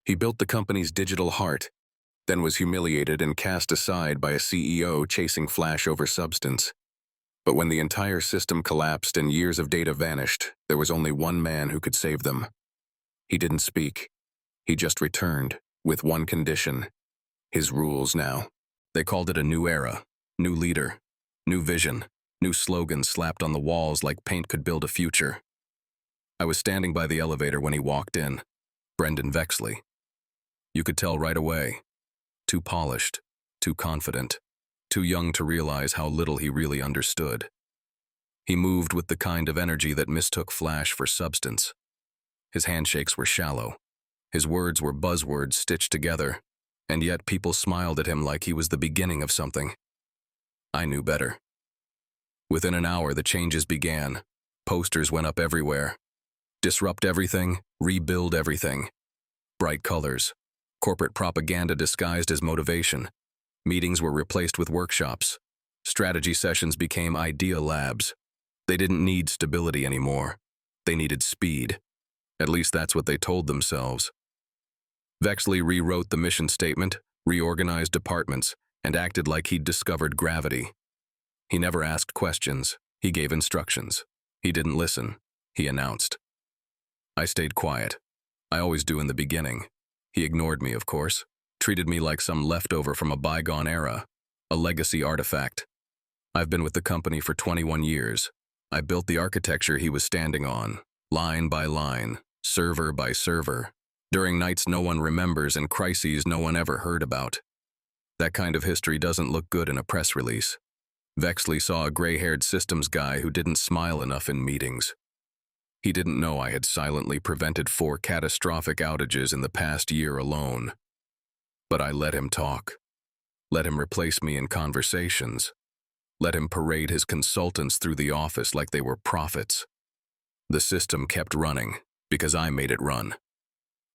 He built the company's digital heart, then was humiliated and cast aside by a CEO chasing flash over substance. But when the entire system collapsed and years of data vanished, there was only one man who could save them. He didn't speak. He just returned, with one condition. His rules now. They called it a new era, new leader, new vision, new slogans slapped on the walls like paint could build a future. I was standing by the elevator when he walked in, Brendan Vexley. You could tell right away. Too polished, too confident, too young to realize how little he really understood. He moved with the kind of energy that mistook flash for substance. His handshakes were shallow. His words were buzzwords stitched together, and yet people smiled at him like he was the beginning of something. I knew better. Within an hour, the changes began. Posters went up everywhere. Disrupt everything, rebuild everything. Bright colors. Corporate propaganda disguised as motivation. Meetings were replaced with workshops. Strategy sessions became idea labs. They didn't need stability anymore. They needed speed. At least that's what they told themselves. Vexley rewrote the mission statement, reorganized departments, and acted like he'd discovered gravity. He never asked questions. He gave instructions. He didn't listen. He announced. I stayed quiet. I always do in the beginning. He ignored me, of course, treated me like some leftover from a bygone era, a legacy artifact. I've been with the company for 21 years. I built the architecture he was standing on, line by line, server by server, during nights no one remembers and crises no one ever heard about. That kind of history doesn't look good in a press release. Vexley saw a gray-haired systems guy who didn't smile enough in meetings. He didn't know I had silently prevented 4 catastrophic outages in the past year alone. But I let him talk. Let him replace me in conversations. Let him parade his consultants through the office like they were prophets. The system kept running because I made it run.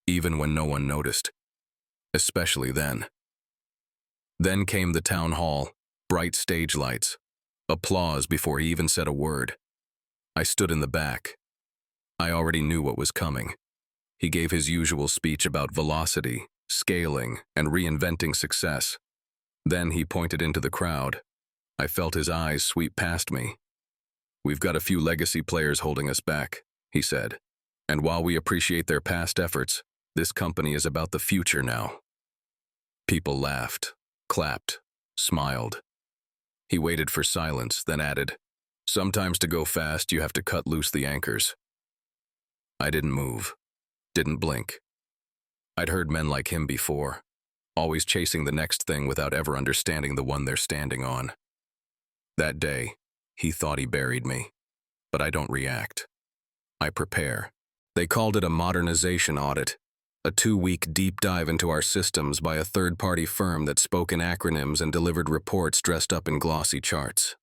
Even when no one noticed. Especially then. Then came the town hall, bright stage lights, applause before he even said a word. I stood in the back. I already knew what was coming. He gave his usual speech about velocity, scaling, and reinventing success. Then he pointed into the crowd. I felt his eyes sweep past me. We've got a few legacy players holding us back, he said. And while we appreciate their past efforts, this company is about the future now. People laughed, clapped, smiled. He waited for silence, then added, sometimes to go fast, you have to cut loose the anchors. I didn't move, didn't blink. I'd heard men like him before, always chasing the next thing without ever understanding the one they're standing on. That day, he thought he buried me, but I don't react. I prepare. They called it a modernization audit, a 2-week deep dive into our systems by a third-party firm that spoke in acronyms and delivered reports dressed up in glossy charts.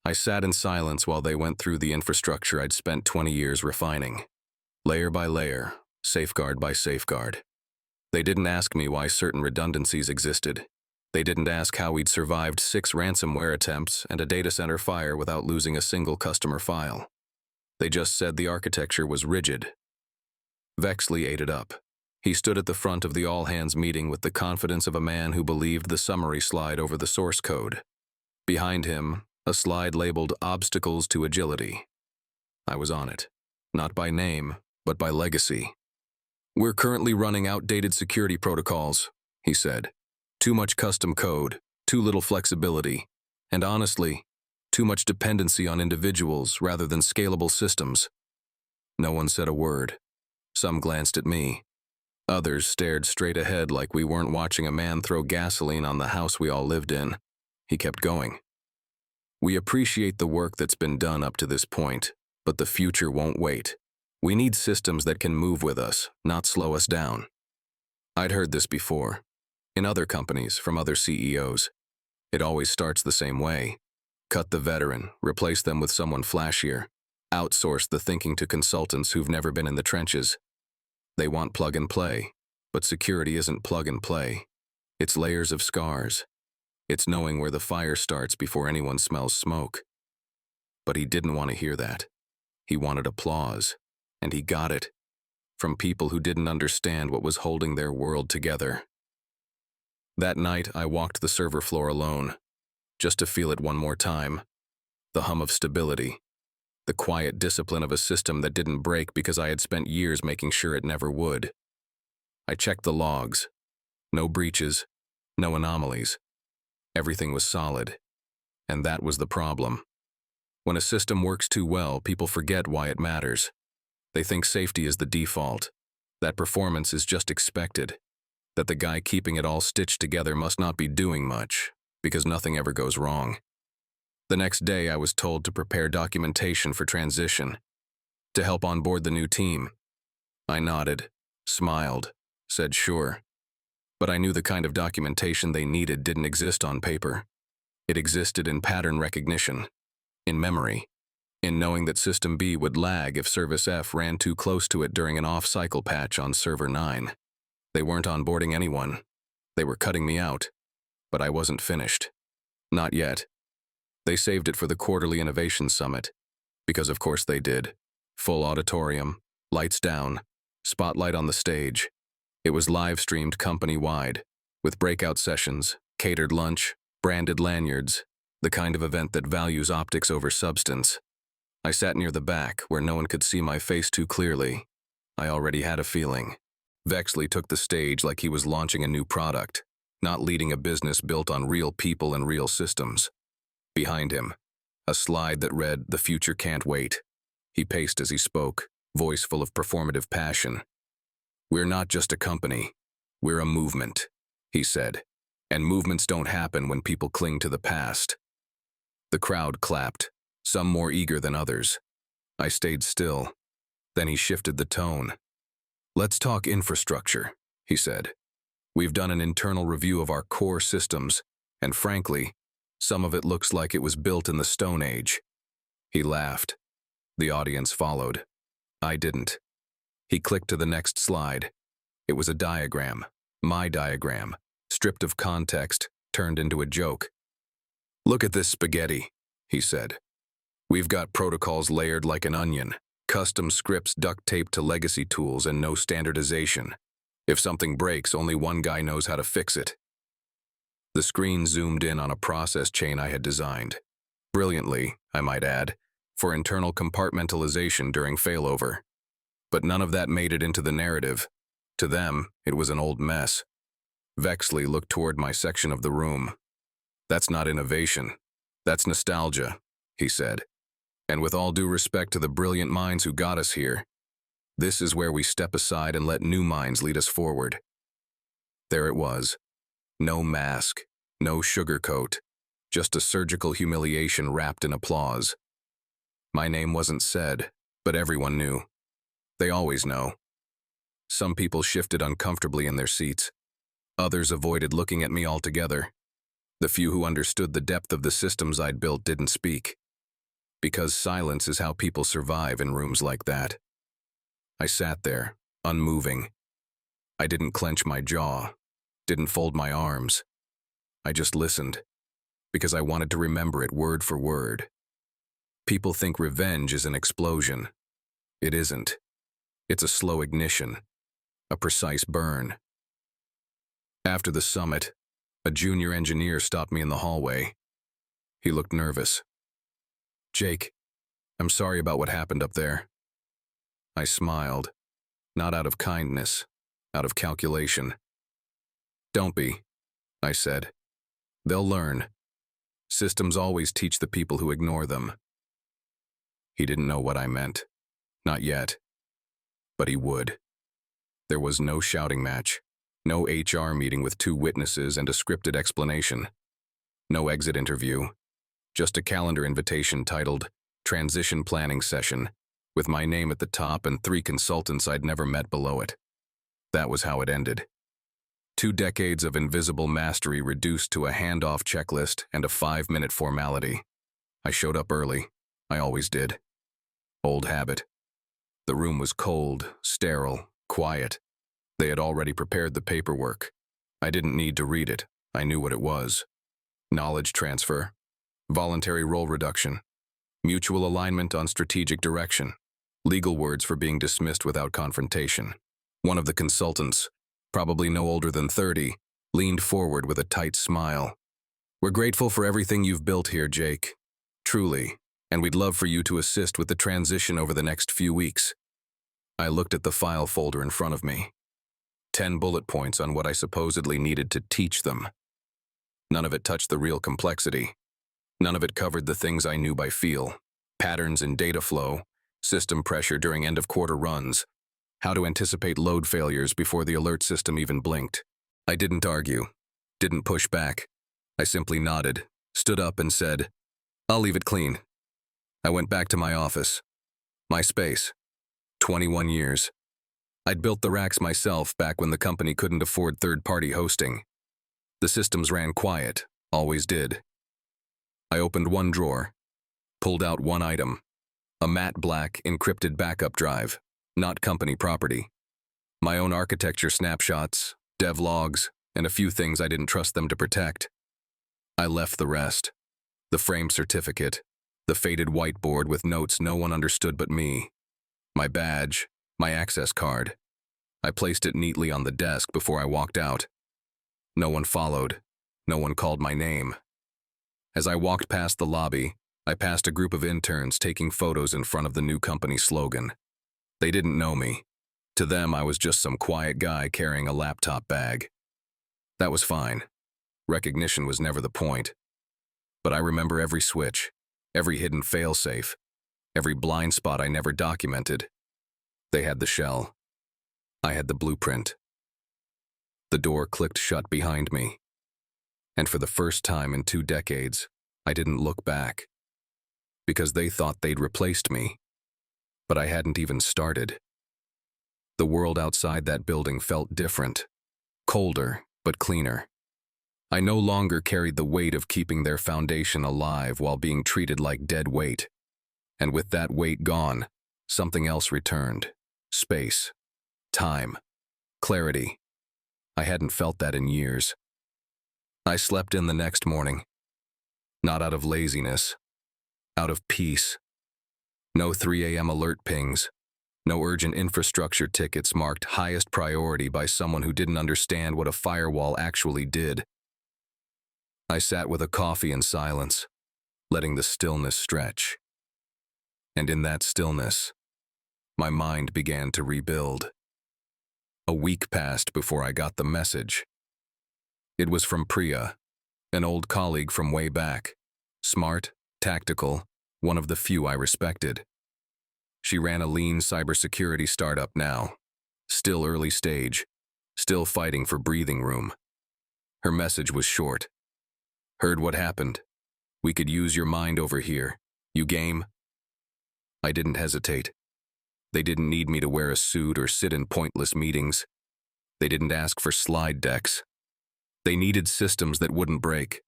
I sat in silence while they went through the infrastructure I'd spent 20 years refining. Layer by layer, safeguard by safeguard. They didn't ask me why certain redundancies existed. They didn't ask how we'd survived 6 ransomware attempts and a data center fire without losing a single customer file. They just said the architecture was rigid. Vexley ate it up. He stood at the front of the all-hands meeting with the confidence of a man who believed the summary slide over the source code. Behind him, a slide labeled Obstacles to Agility. I was on it, not by name, but by legacy. We're currently running outdated security protocols, he said. Too much custom code, too little flexibility, and honestly, too much dependency on individuals rather than scalable systems. No one said a word. Some glanced at me. Others stared straight ahead like we weren't watching a man throw gasoline on the house we all lived in. He kept going. We appreciate the work that's been done up to this point, but the future won't wait. We need systems that can move with us, not slow us down. I'd heard this before. In other companies, from other CEOs. It always starts the same way. Cut the veteran, replace them with someone flashier. Outsource the thinking to consultants who've never been in the trenches. They want plug and play, but security isn't plug and play. It's layers of scars. It's knowing where the fire starts before anyone smells smoke. But he didn't want to hear that. He wanted applause, and he got it. from people who didn't understand what was holding their world together. That night, I walked the server floor alone, just to feel it one more time. The hum of stability. The quiet discipline of a system that didn't break because I had spent years making sure it never would. I checked the logs. No breaches, no anomalies. Everything was solid. And that was the problem. When a system works too well, people forget why it matters. They think safety is the default, that performance is just expected, that the guy keeping it all stitched together must not be doing much, because nothing ever goes wrong. The next day, I was told to prepare documentation for transition, to help onboard the new team. I nodded, smiled, said sure. But I knew the kind of documentation they needed didn't exist on paper. It existed in pattern recognition, in memory, in knowing that System B would lag if Service F ran too close to it during an off-cycle patch on Server 9. They weren't onboarding anyone. They were cutting me out. But I wasn't finished. Not yet. They saved it for the quarterly Innovation Summit. Because of course they did. Full auditorium, lights down, spotlight on the stage. It was live-streamed company-wide, with breakout sessions, catered lunch, branded lanyards, the kind of event that values optics over substance. I sat near the back, where no one could see my face too clearly. I already had a feeling. Vexley took the stage like he was launching a new product, not leading a business built on real people and real systems. Behind him, a slide that read, "The future can't wait." He paced as he spoke, voice full of performative passion. "We're not just a company. We're a movement," he said. "And movements don't happen when people cling to the past." The crowd clapped, some more eager than others. I stayed still. Then he shifted the tone. "Let's talk infrastructure," he said. "We've done an internal review of our core systems, and frankly, some of it looks like it was built in the Stone Age." He laughed. The audience followed. I didn't. He clicked to the next slide. It was a diagram, my diagram, stripped of context, turned into a joke. "Look at this spaghetti," he said. "We've got protocols layered like an onion, custom scripts duct taped to legacy tools, and no standardization. If something breaks, only one guy knows how to fix it." The screen zoomed in on a process chain I had designed. Brilliantly, I might add, for internal compartmentalization during failover. But none of that made it into the narrative. To them, it was an old mess. Vexley looked toward my section of the room. "That's not innovation. That's nostalgia," he said. "And with all due respect to the brilliant minds who got us here, this is where we step aside and let new minds lead us forward." There it was. No mask, no sugarcoat, just a surgical humiliation wrapped in applause. My name wasn't said, but everyone knew. They always know. Some people shifted uncomfortably in their seats. Others avoided looking at me altogether. The few who understood the depth of the systems I'd built didn't speak. Because silence is how people survive in rooms like that. I sat there, unmoving. I didn't clench my jaw, didn't fold my arms. I just listened, because I wanted to remember it word for word. People think revenge is an explosion. It isn't. It's a slow ignition, a precise burn. After the summit, a junior engineer stopped me in the hallway. He looked nervous. "Jake, I'm sorry about what happened up there." I smiled, not out of kindness, out of calculation. "Don't be," I said. "They'll learn. Systems always teach the people who ignore them." He didn't know what I meant. Not yet. But he would. There was no shouting match. No HR meeting with 2 witnesses and a scripted explanation. No exit interview. Just a calendar invitation titled Transition Planning Session, with my name at the top and 3 consultants I'd never met below it. That was how it ended. 2 decades of invisible mastery reduced to a handoff checklist and a 5-minute formality. I showed up early. I always did. Old habit. The room was cold, sterile, quiet. They had already prepared the paperwork. I didn't need to read it. I knew what it was. Knowledge transfer. Voluntary role reduction. Mutual alignment on strategic direction. Legal words for being dismissed without confrontation. One of the consultants, probably no older than 30, leaned forward with a tight smile. "We're grateful for everything you've built here, Jake. Truly, and we'd love for you to assist with the transition over the next few weeks." I looked at the file folder in front of me. 10 bullet points on what I supposedly needed to teach them. None of it touched the real complexity. None of it covered the things I knew by feel: patterns in data flow, system pressure during end-of-quarter runs, how to anticipate load failures before the alert system even blinked. I didn't argue, didn't push back. I simply nodded, stood up and said, "I'll leave it clean." I went back to my office. My space. 21 years. I'd built the racks myself back when the company couldn't afford third-party hosting. The systems ran quiet, always did. I opened one drawer, pulled out one item, a matte black encrypted backup drive, not company property. My own architecture snapshots, dev logs, and a few things I didn't trust them to protect. I left the rest. The framed certificate, the faded whiteboard with notes no one understood but me, my badge, my access card. I placed it neatly on the desk before I walked out. No one followed. No one called my name. As I walked past the lobby, I passed a group of interns taking photos in front of the new company slogan. They didn't know me. To them, I was just some quiet guy carrying a laptop bag. That was fine. Recognition was never the point. But I remember every switch, every hidden failsafe, every blind spot I never documented. They had the shell. I had the blueprint. The door clicked shut behind me. And for the first time in 2 decades, I didn't look back. Because they thought they'd replaced me. But I hadn't even started. The world outside that building felt different. Colder, but cleaner. I no longer carried the weight of keeping their foundation alive while being treated like dead weight. And with that weight gone, something else returned. Space. Time. Clarity. I hadn't felt that in years. I slept in the next morning. Not out of laziness. Out of peace. No 3 a.m. alert pings. No urgent infrastructure tickets marked highest priority by someone who didn't understand what a firewall actually did. I sat with a coffee in silence, letting the stillness stretch. And in that stillness, my mind began to rebuild. A week passed before I got the message. It was from Priya, an old colleague from way back. Smart, tactical, one of the few I respected. She ran a lean cybersecurity startup now, still early stage, still fighting for breathing room. Her message was short. "Heard what happened. We could use your mind over here. You game?" I didn't hesitate. They didn't need me to wear a suit or sit in pointless meetings. They didn't ask for slide decks. They needed systems that wouldn't break,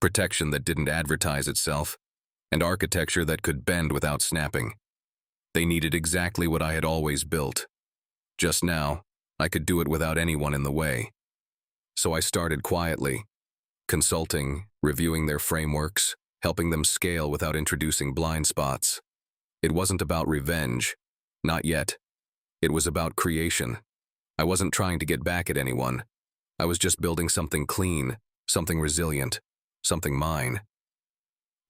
protection that didn't advertise itself, and architecture that could bend without snapping. They needed exactly what I had always built. Just now, I could do it without anyone in the way. So I started quietly, consulting, reviewing their frameworks, helping them scale without introducing blind spots. It wasn't about revenge. Not yet. It was about creation. I wasn't trying to get back at anyone. I was just building something clean, something resilient, something mine.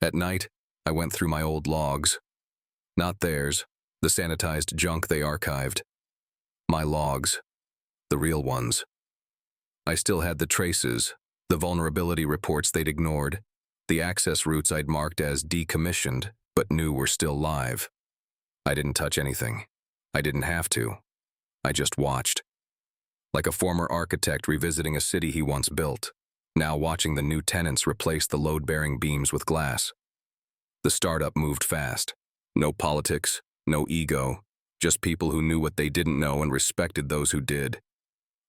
At night, I went through my old logs. Not theirs, the sanitized junk they archived. My logs, the real ones. I still had the traces, the vulnerability reports they'd ignored, the access routes I'd marked as decommissioned, but knew were still live. I didn't touch anything. I didn't have to. I just watched. Like a former architect revisiting a city he once built, now watching the new tenants replace the load-bearing beams with glass. The startup moved fast. No politics, no ego, just people who knew what they didn't know and respected those who did.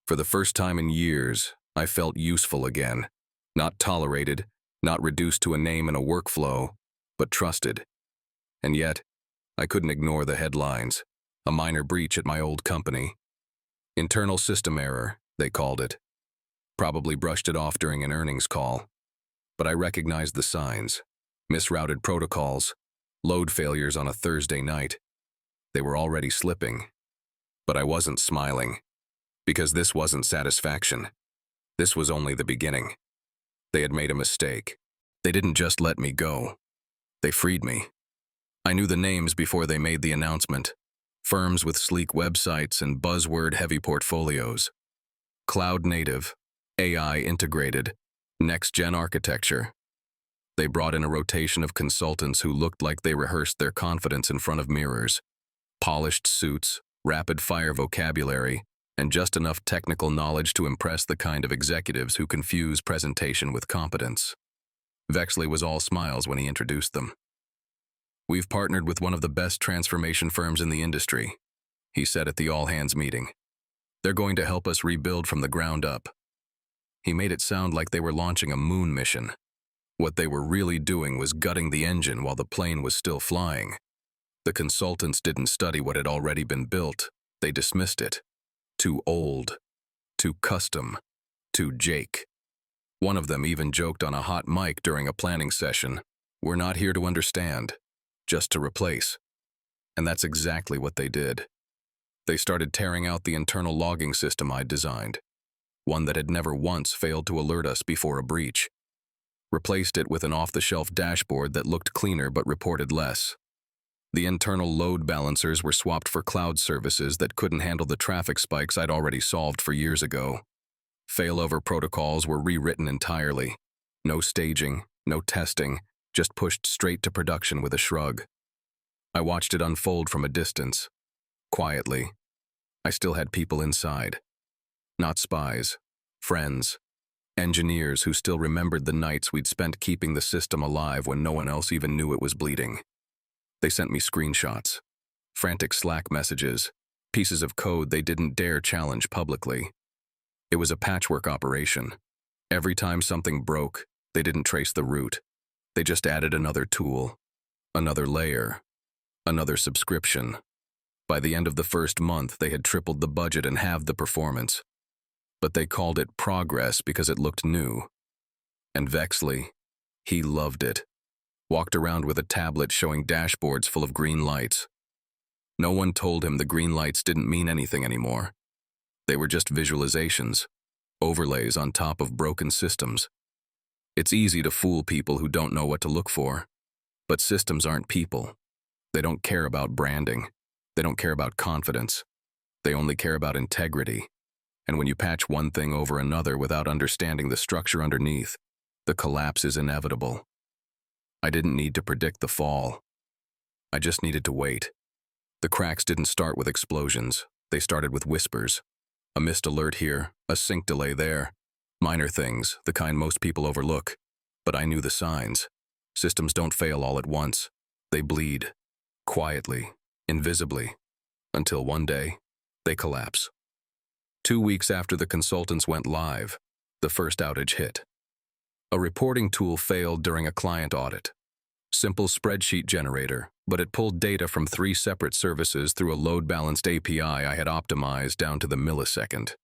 For the first time in years, I felt useful again. Not tolerated, not reduced to a name and a workflow, but trusted. And yet, I couldn't ignore the headlines. A minor breach at my old company. Internal system error, they called it. Probably brushed it off during an earnings call. But I recognized the signs. Misrouted protocols, load failures on a Thursday night. They were already slipping. But I wasn't smiling, because this wasn't satisfaction. This was only the beginning. They had made a mistake. They didn't just let me go. They freed me. I knew the names before they made the announcement. Firms with sleek websites and buzzword-heavy portfolios. Cloud native, AI integrated, next-gen architecture. They brought in a rotation of consultants who looked like they rehearsed their confidence in front of mirrors. Polished suits, rapid-fire vocabulary, and just enough technical knowledge to impress the kind of executives who confuse presentation with competence. Vexley was all smiles when he introduced them. "We've partnered with one of the best transformation firms in the industry," he said at the all-hands meeting. "They're going to help us rebuild from the ground up." He made it sound like they were launching a moon mission. What they were really doing was gutting the engine while the plane was still flying. The consultants didn't study what had already been built. They dismissed it. Too old. Too custom. Too Jake. One of them even joked on a hot mic during a planning session, "We're not here to understand, just to replace." And that's exactly what they did. They started tearing out the internal logging system I'd designed, one that had never once failed to alert us before a breach. Replaced it with an off-the-shelf dashboard that looked cleaner but reported less. The internal load balancers were swapped for cloud services that couldn't handle the traffic spikes I'd already solved for years ago. Failover protocols were rewritten entirely. No staging, no testing, just pushed straight to production with a shrug. I watched it unfold from a distance. Quietly. I still had people inside. Not spies. Friends. Engineers who still remembered the nights we'd spent keeping the system alive when no one else even knew it was bleeding. They sent me screenshots. Frantic Slack messages. Pieces of code they didn't dare challenge publicly. It was a patchwork operation. Every time something broke, they didn't trace the root. They just added another tool, another layer, another subscription. By the end of the first month, they had tripled the budget and halved the performance. But they called it progress because it looked new. And Vexley, he loved it. Walked around with a tablet showing dashboards full of green lights. No one told him the green lights didn't mean anything anymore. They were just visualizations, overlays on top of broken systems. It's easy to fool people who don't know what to look for. But systems aren't people. They don't care about branding. They don't care about confidence. They only care about integrity. And when you patch one thing over another without understanding the structure underneath, the collapse is inevitable. I didn't need to predict the fall. I just needed to wait. The cracks didn't start with explosions. They started with whispers. A missed alert here, a sync delay there. Minor things, the kind most people overlook. But I knew the signs. Systems don't fail all at once. They bleed. Quietly, invisibly. Until one day, they collapse. 2 weeks after the consultants went live, the first outage hit. A reporting tool failed during a client audit. Simple spreadsheet generator, but it pulled data from 3 separate services through a load-balanced API I had optimized down to the millisecond.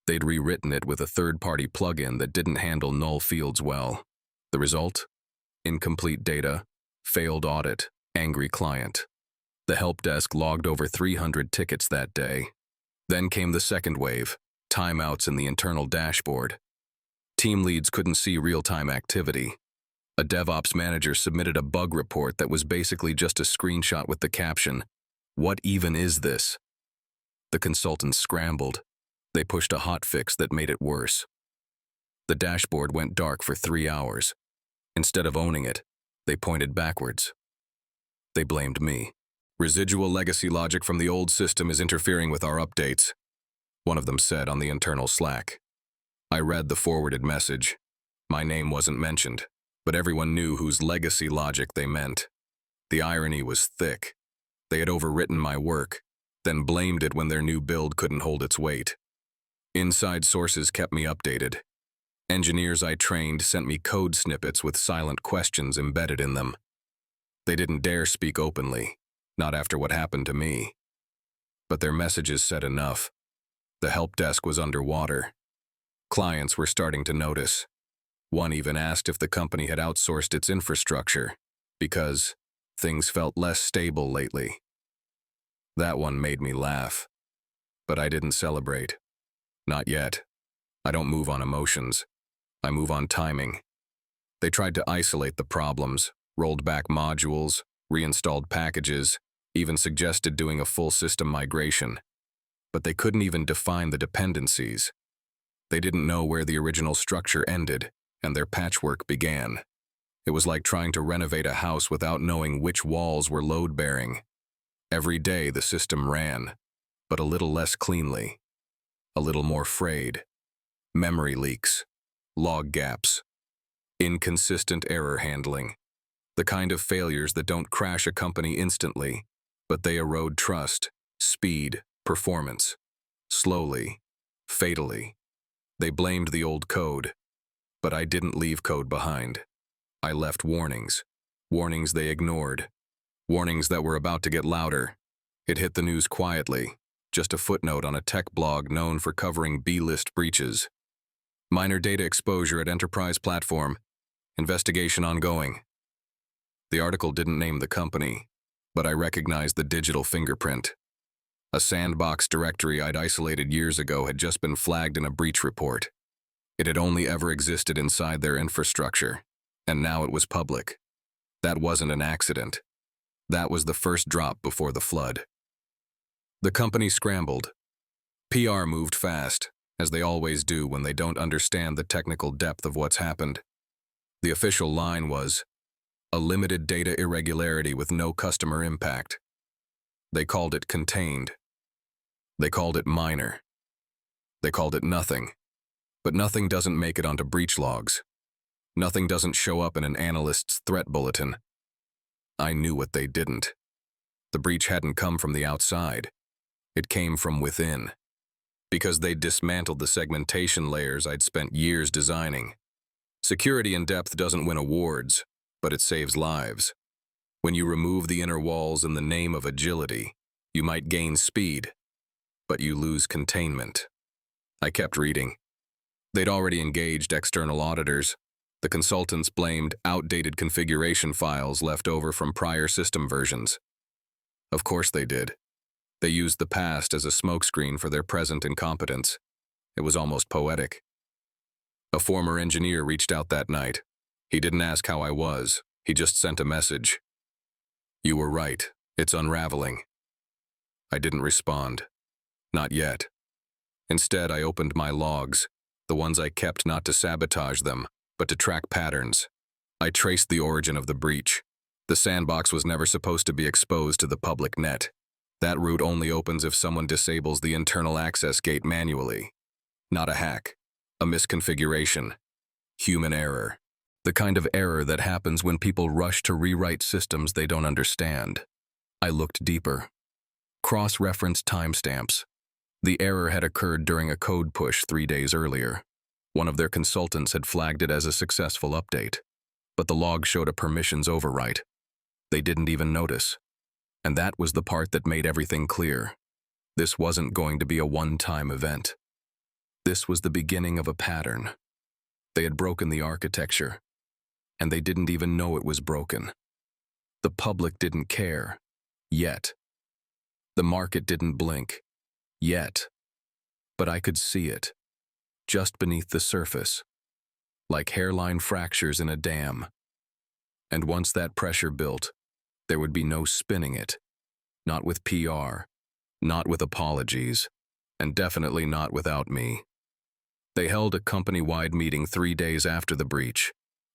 They'd rewritten it with a third-party plugin that didn't handle null fields well. The result? Incomplete data, failed audit, angry client. The help desk logged over 300 tickets that day. Then came the second wave, timeouts in the internal dashboard. Team leads couldn't see real-time activity. A DevOps manager submitted a bug report that was basically just a screenshot with the caption, "What even is this?" The consultants scrambled. They pushed a hotfix that made it worse. The dashboard went dark for 3 hours. Instead of owning it, they pointed backwards. They blamed me. "Residual legacy logic from the old system is interfering with our updates," one of them said on the internal Slack. I read the forwarded message. My name wasn't mentioned, but everyone knew whose legacy logic they meant. The irony was thick. They had overwritten my work, then blamed it when their new build couldn't hold its weight. Inside sources kept me updated. Engineers I trained sent me code snippets with silent questions embedded in them. They didn't dare speak openly, not after what happened to me. But their messages said enough. The help desk was underwater. Clients were starting to notice. One even asked if the company had outsourced its infrastructure, because things felt less stable lately. That one made me laugh. But I didn't celebrate. Not yet. I don't move on emotions. I move on timing. They tried to isolate the problems, rolled back modules, reinstalled packages, even suggested doing a full system migration. But they couldn't even define the dependencies. They didn't know where the original structure ended and their patchwork began. It was like trying to renovate a house without knowing which walls were load-bearing. Every day the system ran, but a little less cleanly, a little more frayed. Memory leaks, log gaps, inconsistent error handling, the kind of failures that don't crash a company instantly, but they erode trust, speed, performance. Slowly, fatally. They blamed the old code, but I didn't leave code behind. I left warnings. Warnings they ignored. Warnings that were about to get louder. It hit the news quietly, just a footnote on a tech blog known for covering B-list breaches. Minor data exposure at enterprise platform. Investigation ongoing. The article didn't name the company, but I recognized the digital fingerprint. A sandbox directory I'd isolated years ago had just been flagged in a breach report. It had only ever existed inside their infrastructure, and now it was public. That wasn't an accident. That was the first drop before the flood. The company scrambled. PR moved fast, as they always do when they don't understand the technical depth of what's happened. The official line was, a limited data irregularity with no customer impact. They called it contained. They called it minor. They called it nothing. But nothing doesn't make it onto breach logs. Nothing doesn't show up in an analyst's threat bulletin. I knew what they didn't. The breach hadn't come from the outside. It came from within. Because they'd dismantled the segmentation layers I'd spent years designing. Security in depth doesn't win awards, but it saves lives. When you remove the inner walls in the name of agility, you might gain speed, but you lose containment. I kept reading. They'd already engaged external auditors. The consultants blamed outdated configuration files left over from prior system versions. Of course they did. They used the past as a smokescreen for their present incompetence. It was almost poetic. A former engineer reached out that night. He didn't ask how I was. He just sent a message. You were right. It's unraveling. I didn't respond. Not yet. Instead, I opened my logs, the ones I kept not to sabotage them, but to track patterns. I traced the origin of the breach. The sandbox was never supposed to be exposed to the public net. That route only opens if someone disables the internal access gate manually. Not a hack. A misconfiguration. Human error. The kind of error that happens when people rush to rewrite systems they don't understand. I looked deeper. Cross-referenced timestamps. The error had occurred during a code push 3 days earlier. One of their consultants had flagged it as a successful update, but the log showed a permissions overwrite. They didn't even notice. And that was the part that made everything clear. This wasn't going to be a one-time event. This was the beginning of a pattern. They had broken the architecture, and they didn't even know it was broken. The public didn't care, yet. The market didn't blink, yet. But I could see it, just beneath the surface, like hairline fractures in a dam. And once that pressure built, there would be no spinning it. Not with PR, not with apologies, and definitely not without me. They held a company-wide meeting 3 days after the breach.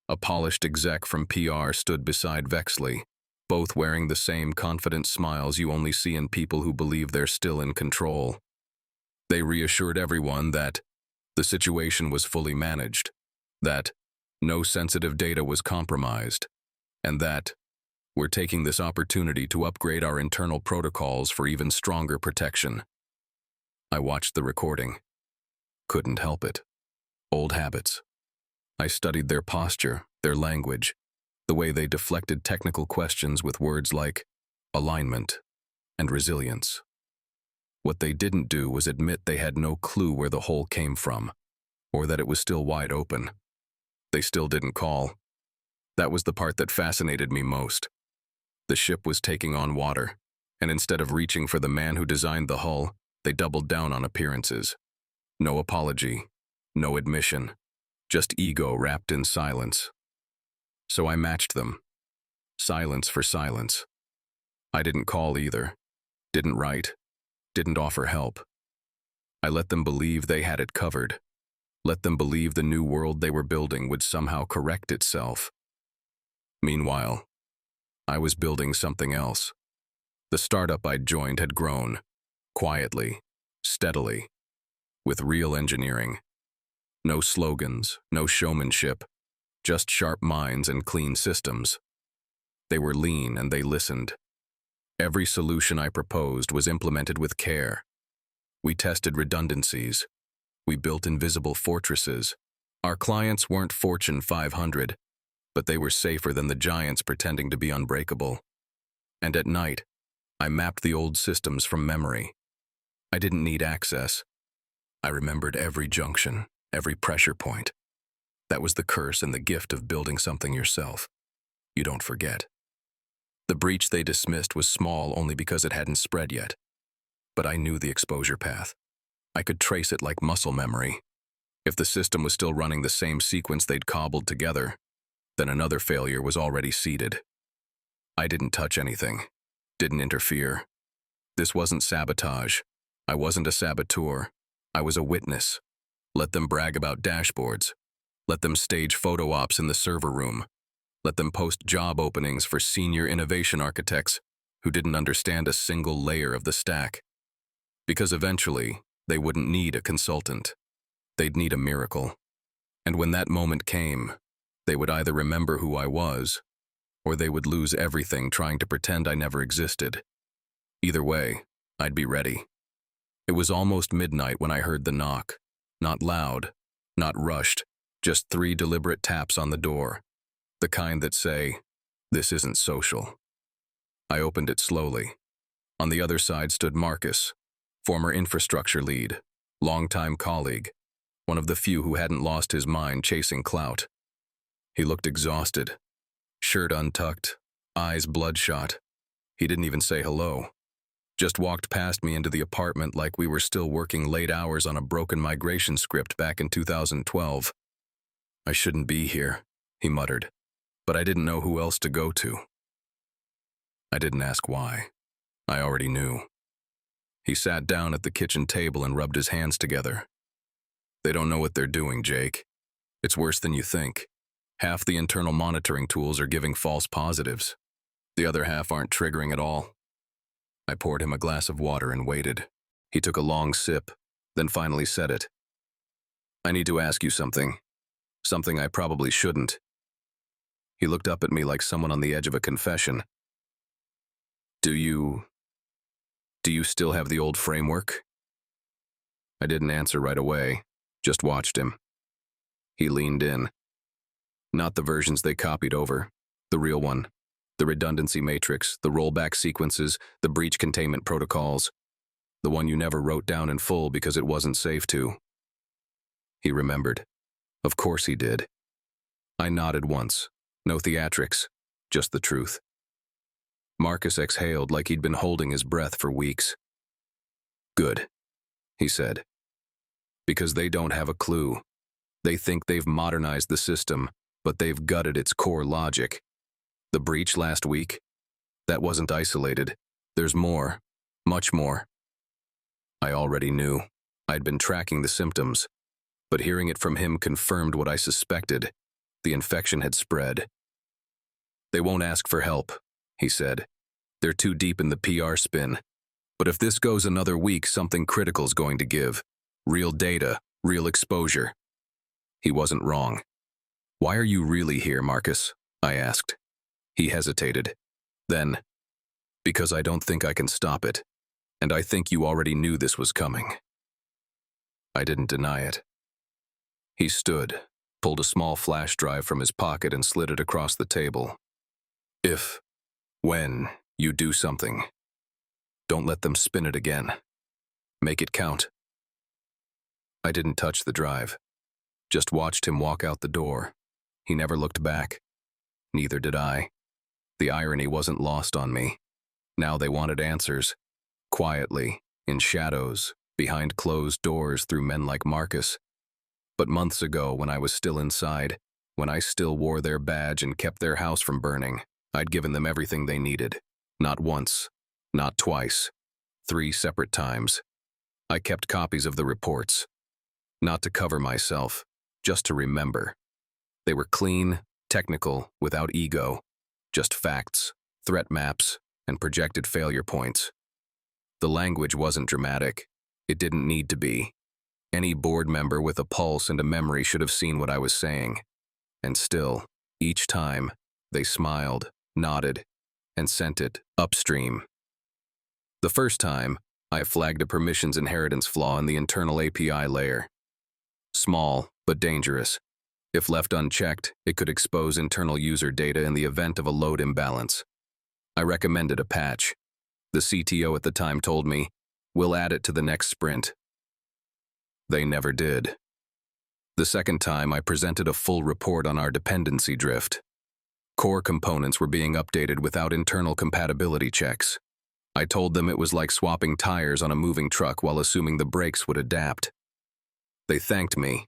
A polished exec from PR stood beside Vexley, both wearing the same confident smiles you only see in people who believe they're still in control. They reassured everyone that the situation was fully managed, that no sensitive data was compromised, and that we're taking this opportunity to upgrade our internal protocols for even stronger protection. I watched the recording. Couldn't help it. Old habits. I studied their posture, their language, the way they deflected technical questions with words like alignment and resilience. What they didn't do was admit they had no clue where the hole came from, or that it was still wide open. They still didn't call. That was the part that fascinated me most. The ship was taking on water, And instead of reaching for the man who designed the hull, they doubled down on appearances. No apology, no admission, just ego wrapped in silence. So I matched them. Silence for silence. I didn't call either, didn't write, didn't offer help. I let them believe they had it covered. Let them believe the new world they were building would somehow correct itself. Meanwhile, I was building something else. The startup I'd joined had grown, quietly, steadily, with real engineering. No slogans, no showmanship, just sharp minds and clean systems. They were lean and they listened. Every solution I proposed was implemented with care. We tested redundancies. We built invisible fortresses. Our clients weren't Fortune 500, but they were safer than the giants pretending to be unbreakable. And at night, I mapped the old systems from memory. I didn't need access. I remembered every junction, every pressure point. That was the curse and the gift of building something yourself. You don't forget. The breach they dismissed was small only because it hadn't spread yet. But I knew the exposure path. I could trace it like muscle memory. If the system was still running the same sequence they'd cobbled together, then another failure was already seeded. I didn't touch anything, didn't interfere. This wasn't sabotage. I wasn't a saboteur. I was a witness. Let them brag about dashboards. Let them stage photo ops in the server room. Let them post job openings for senior innovation architects who didn't understand a single layer of the stack. Because eventually, they wouldn't need a consultant. They'd need a miracle. And when that moment came, they would either remember who I was, or they would lose everything trying to pretend I never existed. Either way, I'd be ready. It was almost midnight when I heard the knock. Not loud, not rushed, just 3 deliberate taps on the door. The kind that say, "This isn't social." I opened it slowly. On the other side stood Marcus, former infrastructure lead, longtime colleague, one of the few who hadn't lost his mind chasing clout. He looked exhausted, shirt untucked, eyes bloodshot. He didn't even say hello. Just walked past me into the apartment like we were still working late hours on a broken migration script back in 2012. "I shouldn't be here," he muttered, but I didn't know who else to go to. I didn't ask why. I already knew. He sat down at the kitchen table and rubbed his hands together. "They don't know what they're doing, Jake. It's worse than you think. Half the internal monitoring tools are giving false positives. The other half aren't triggering at all." I poured him a glass of water and waited. He took a long sip, then finally said it. "I need to ask you something. Something I probably shouldn't." He looked up at me like someone on the edge of a confession. Do you still have the old framework?" I didn't answer right away, just watched him. He leaned in. "Not the versions they copied over, the real one. The redundancy matrix, the rollback sequences, the breach containment protocols. The one you never wrote down in full because it wasn't safe to." He remembered. Of course he did. I nodded once. No theatrics, just the truth. Marcus exhaled like he'd been holding his breath for weeks. "Good," he said. "Because they don't have a clue. They think they've modernized the system, but they've gutted its core logic. The breach last week? That wasn't isolated. There's more, much more." I already knew. I'd been tracking the symptoms, but hearing it from him confirmed what I suspected. The infection had spread. "They won't ask for help," he said. "They're too deep in the PR spin. But if this goes another week, something critical's going to give. Real data, real exposure." He wasn't wrong. "Why are you really here, Marcus?" I asked. He hesitated. Then, "Because I don't think I can stop it. And I think you already knew this was coming." I didn't deny it. He stood, pulled a small flash drive from his pocket and slid it across the table. When you do something, don't let them spin it again. Make it count." I didn't touch the drive, just watched him walk out the door. He never looked back. Neither did I. The irony wasn't lost on me. Now they wanted answers. Quietly, in shadows, behind closed doors through men like Marcus. But months ago, when I was still inside, when I still wore their badge and kept their house from burning, I'd given them everything they needed. Not once, not twice, 3 separate times. I kept copies of the reports. Not to cover myself, just to remember. They were clean, technical, without ego. Just facts, threat maps, and projected failure points. The language wasn't dramatic. It didn't need to be. Any board member with a pulse and a memory should have seen what I was saying. And still, each time, they smiled, nodded, and sent it upstream. The first time, I flagged a permissions inheritance flaw in the internal API layer. Small, but dangerous. If left unchecked, it could expose internal user data in the event of a load imbalance. I recommended a patch. The CTO at the time told me, "We'll add it to the next sprint." They never did. The second time, I presented a full report on our dependency drift. Core components were being updated without internal compatibility checks. I told them it was like swapping tires on a moving truck while assuming the brakes would adapt. They thanked me,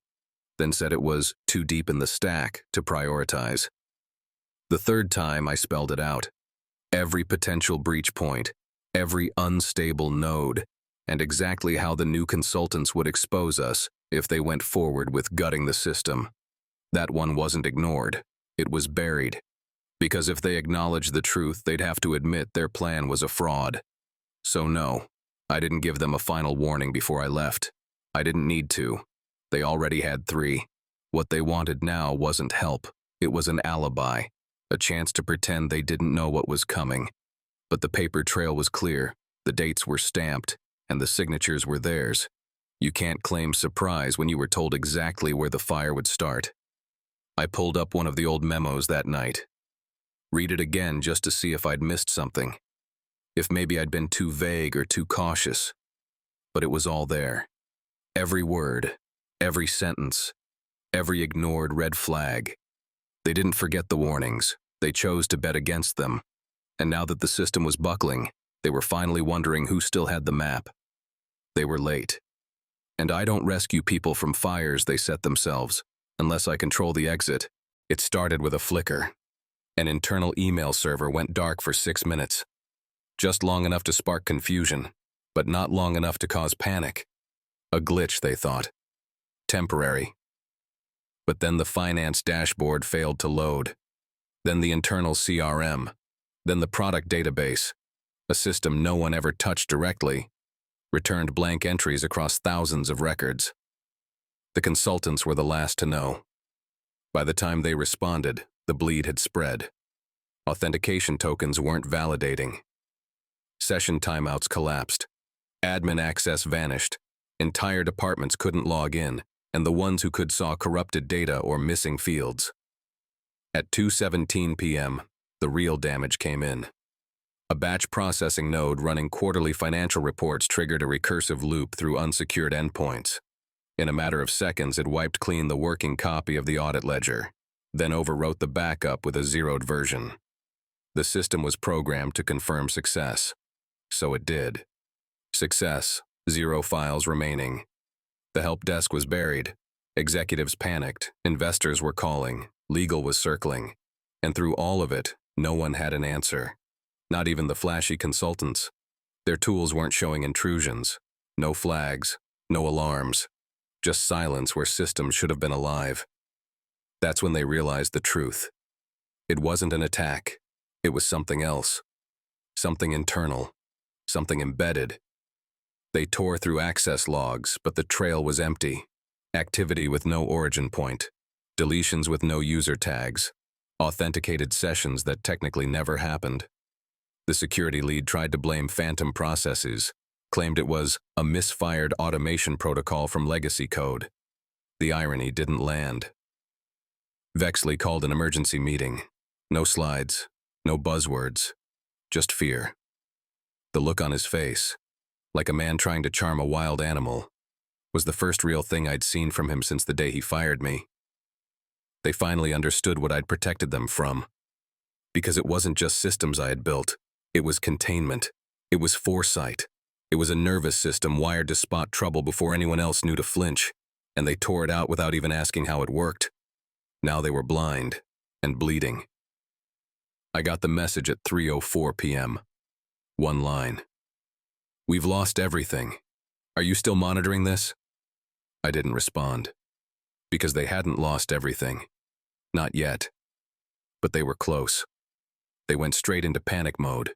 then said it was too deep in the stack to prioritize. The third time, I spelled it out. Every potential breach point, every unstable node, and exactly how the new consultants would expose us if they went forward with gutting the system. That one wasn't ignored. It was buried. Because if they acknowledged the truth, they'd have to admit their plan was a fraud. So no, I didn't give them a final warning before I left. I didn't need to. They already had 3. What they wanted now wasn't help. It was an alibi, a chance to pretend they didn't know what was coming. But the paper trail was clear, the dates were stamped, and the signatures were theirs. You can't claim surprise when you were told exactly where the fire would start. I pulled up one of the old memos that night. Read it again just to see if I'd missed something. If maybe I'd been too vague or too cautious. But it was all there. Every word, every sentence, every ignored red flag. They didn't forget the warnings. They chose to bet against them. And now that the system was buckling, they were finally wondering who still had the map. They were late. And I don't rescue people from fires they set themselves, unless I control the exit. It started with a flicker. An internal email server went dark for 6 minutes. Just long enough to spark confusion, but not long enough to cause panic. A glitch, they thought. Temporary. But then the finance dashboard failed to load. Then the internal CRM. Then the product database, a system no one ever touched directly, returned blank entries across thousands of records. The consultants were the last to know. By the time they responded, the bleed had spread. Authentication tokens weren't validating. Session timeouts collapsed. Admin access vanished. Entire departments couldn't log in, and the ones who could saw corrupted data or missing fields. At 2:17 p.m., the real damage came in. A batch processing node running quarterly financial reports triggered a recursive loop through unsecured endpoints. In a matter of seconds, it wiped clean the working copy of the audit ledger, then overwrote the backup with a zeroed version. The system was programmed to confirm success. So it did. Success, 0 files remaining. The help desk was buried. Executives panicked, investors were calling, legal was circling. And through all of it, no one had an answer. Not even the flashy consultants. Their tools weren't showing intrusions. No flags, no alarms. Just silence where systems should have been alive. That's when they realized the truth. It wasn't an attack. It was something else. Something internal. Something embedded. They tore through access logs, but the trail was empty. Activity with no origin point. Deletions with no user tags. Authenticated sessions that technically never happened. The security lead tried to blame phantom processes, claimed it was a misfired automation protocol from legacy code. The irony didn't land. Vexley called an emergency meeting. No slides, no buzzwords, just fear. The look on his face, like a man trying to charm a wild animal, was the first real thing I'd seen from him since the day he fired me. They finally understood what I'd protected them from. Because it wasn't just systems I had built, It was containment. It was foresight. It was a nervous system wired to spot trouble before anyone else knew to flinch, and they tore it out without even asking how it worked. Now they were blind and bleeding. I got the message at 3:04 p.m. One line. "We've lost everything. Are you still monitoring this?" I didn't respond, because they hadn't lost everything. Not yet. But they were close. They went straight into panic mode.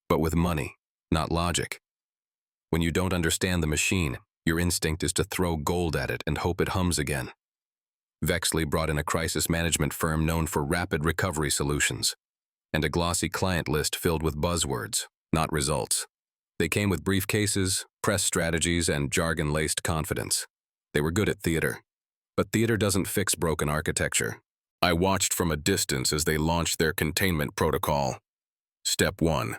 But with money, not logic. When you don't understand the machine, your instinct is to throw gold at it and hope it hums again. Vexley brought in a crisis management firm known for rapid recovery solutions, and a glossy client list filled with buzzwords, not results. They came with briefcases, press strategies, and jargon-laced confidence. They were good at theater, but theater doesn't fix broken architecture. I watched from a distance as they launched their containment protocol. Step 1.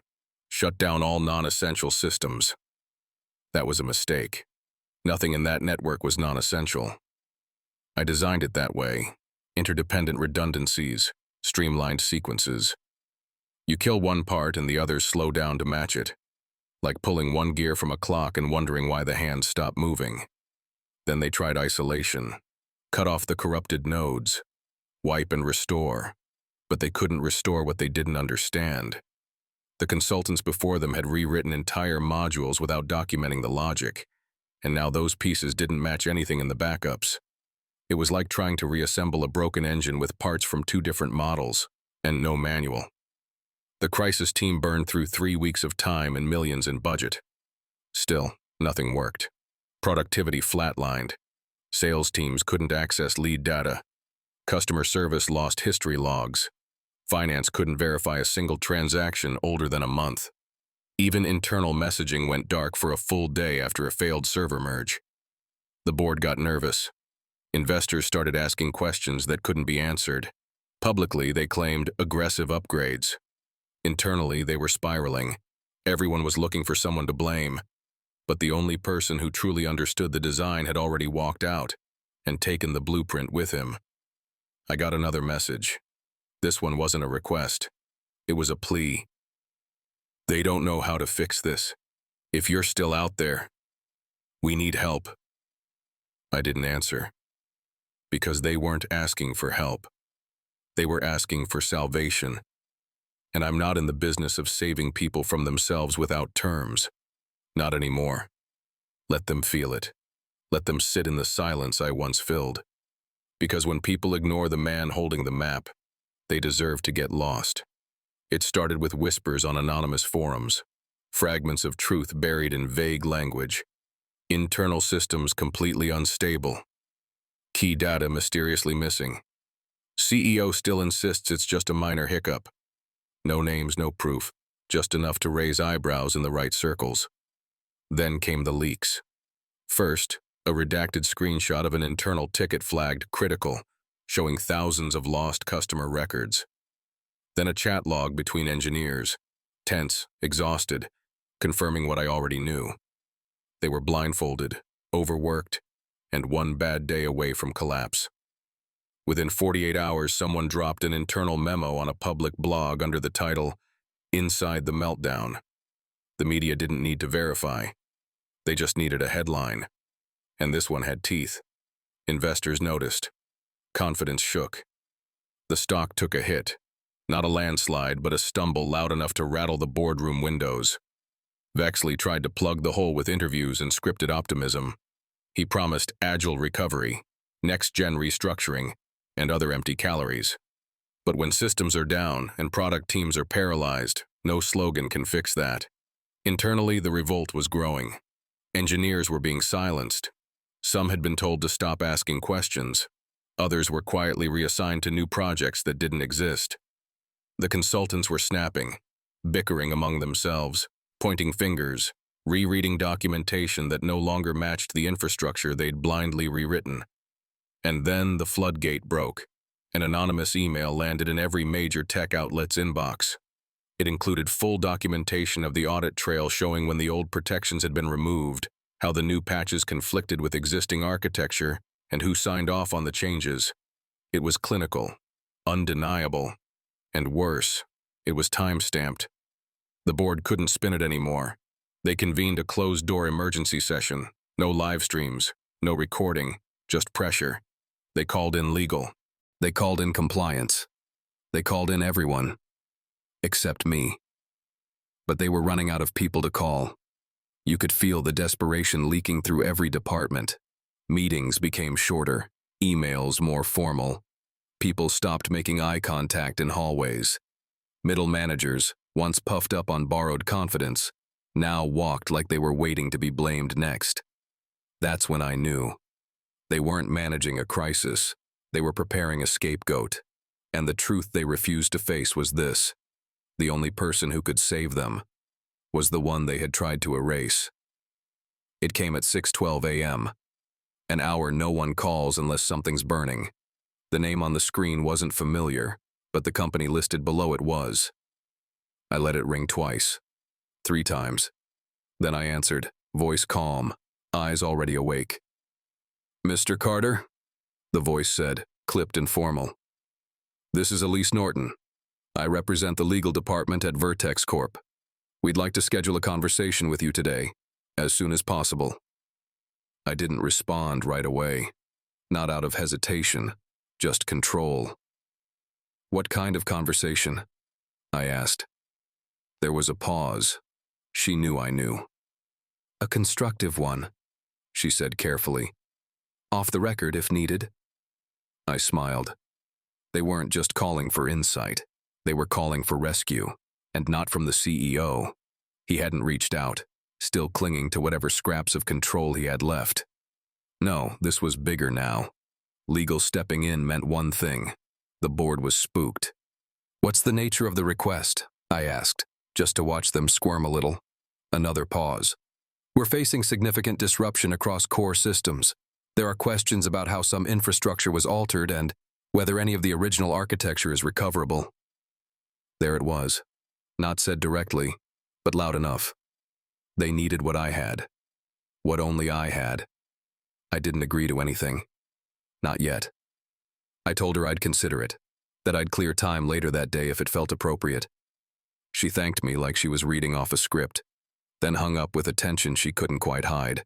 Shut down all non-essential systems. That was a mistake. Nothing in that network was non-essential. I designed it that way. Interdependent redundancies, streamlined sequences. You kill one part and the others slow down to match it, like pulling one gear from a clock and wondering why the hands stop moving. Then they tried isolation, cut off the corrupted nodes, wipe and restore, but they couldn't restore what they didn't understand. The consultants before them had rewritten entire modules without documenting the logic, and now those pieces didn't match anything in the backups. It was like trying to reassemble a broken engine with parts from two different models, and no manual. The crisis team burned through 3 weeks of time and millions in budget. Still, nothing worked. Productivity flatlined. Sales teams couldn't access lead data. Customer service lost history logs. Finance couldn't verify a single transaction older than a month. Even internal messaging went dark for a full day after a failed server merge. The board got nervous. Investors started asking questions that couldn't be answered. Publicly, they claimed aggressive upgrades. Internally, they were spiraling. Everyone was looking for someone to blame. But the only person who truly understood the design had already walked out and taken the blueprint with him. I got another message. This one wasn't a request. It was a plea. "They don't know how to fix this. If you're still out there, we need help." I didn't answer, because they weren't asking for help. They were asking for salvation. And I'm not in the business of saving people from themselves without terms. Not anymore. Let them feel it. Let them sit in the silence I once filled. Because when people ignore the man holding the map, they deserve to get lost. It started with whispers on anonymous forums, fragments of truth buried in vague language, internal systems completely unstable, key data mysteriously missing. CEO still insists it's just a minor hiccup. No names, no proof, just enough to raise eyebrows in the right circles. Then came the leaks. First, a redacted screenshot of an internal ticket flagged critical, showing thousands of lost customer records. Then a chat log between engineers, tense, exhausted, confirming what I already knew. They were blindfolded, overworked, and one bad day away from collapse. Within 48 hours, someone dropped an internal memo on a public blog under the title, "Inside the Meltdown." The media didn't need to verify. They just needed a headline. And this one had teeth. Investors noticed. Confidence shook. The stock took a hit. Not a landslide, but a stumble loud enough to rattle the boardroom windows. Vexley tried to plug the hole with interviews and scripted optimism. He promised agile recovery, next-gen restructuring, and other empty calories. But when systems are down and product teams are paralyzed, no slogan can fix that. Internally, the revolt was growing. Engineers were being silenced. Some had been told to stop asking questions. Others were quietly reassigned to new projects that didn't exist. The consultants were snapping, bickering among themselves, pointing fingers, rereading documentation that no longer matched the infrastructure they'd blindly rewritten. And then the floodgate broke. An anonymous email landed in every major tech outlet's inbox. It included full documentation of the audit trail showing when the old protections had been removed, how the new patches conflicted with existing architecture, and who signed off on the changes. It was clinical, undeniable, and worse, it was time-stamped. The board couldn't spin it anymore. They convened a closed-door emergency session. No live streams, no recording, just pressure. They called in legal. They called in compliance. They called in everyone. Except me. But they were running out of people to call. You could feel the desperation leaking through every department. Meetings became shorter, emails more formal. People stopped making eye contact in hallways. Middle managers, once puffed up on borrowed confidence, now walked like they were waiting to be blamed next. That's when I knew. They weren't managing a crisis. They were preparing a scapegoat. And the truth they refused to face was this. The only person who could save them was the one they had tried to erase. It came at 6:12 a.m. An hour no one calls unless something's burning. The name on the screen wasn't familiar, but the company listed below it was. I let it ring twice. 3 times. Then I answered, voice calm, eyes already awake. "Mr. Carter?" the voice said, clipped and formal. "This is Elise Norton. I represent the legal department at Vertex Corp. We'd like to schedule a conversation with you today, as soon as possible." I didn't respond right away. Not out of hesitation, just control. "What kind of conversation?" I asked. There was a pause. She knew I knew. "A constructive one," she said carefully. "Off the record if needed." I smiled. They weren't just calling for insight. They were calling for rescue, and not from the CEO. He hadn't reached out, still clinging to whatever scraps of control he had left. No, this was bigger now. Legal stepping in meant one thing. The board was spooked. "What's the nature of the request?" I asked, just to watch them squirm a little. Another pause. "We're facing significant disruption across core systems. There are questions about how some infrastructure was altered and whether any of the original architecture is recoverable." There it was. Not said directly, but loud enough. They needed what I had. What only I had. I didn't agree to anything. Not yet. I told her I'd consider it, that I'd clear time later that day if it felt appropriate. She thanked me like she was reading off a script, then hung up with a tension she couldn't quite hide.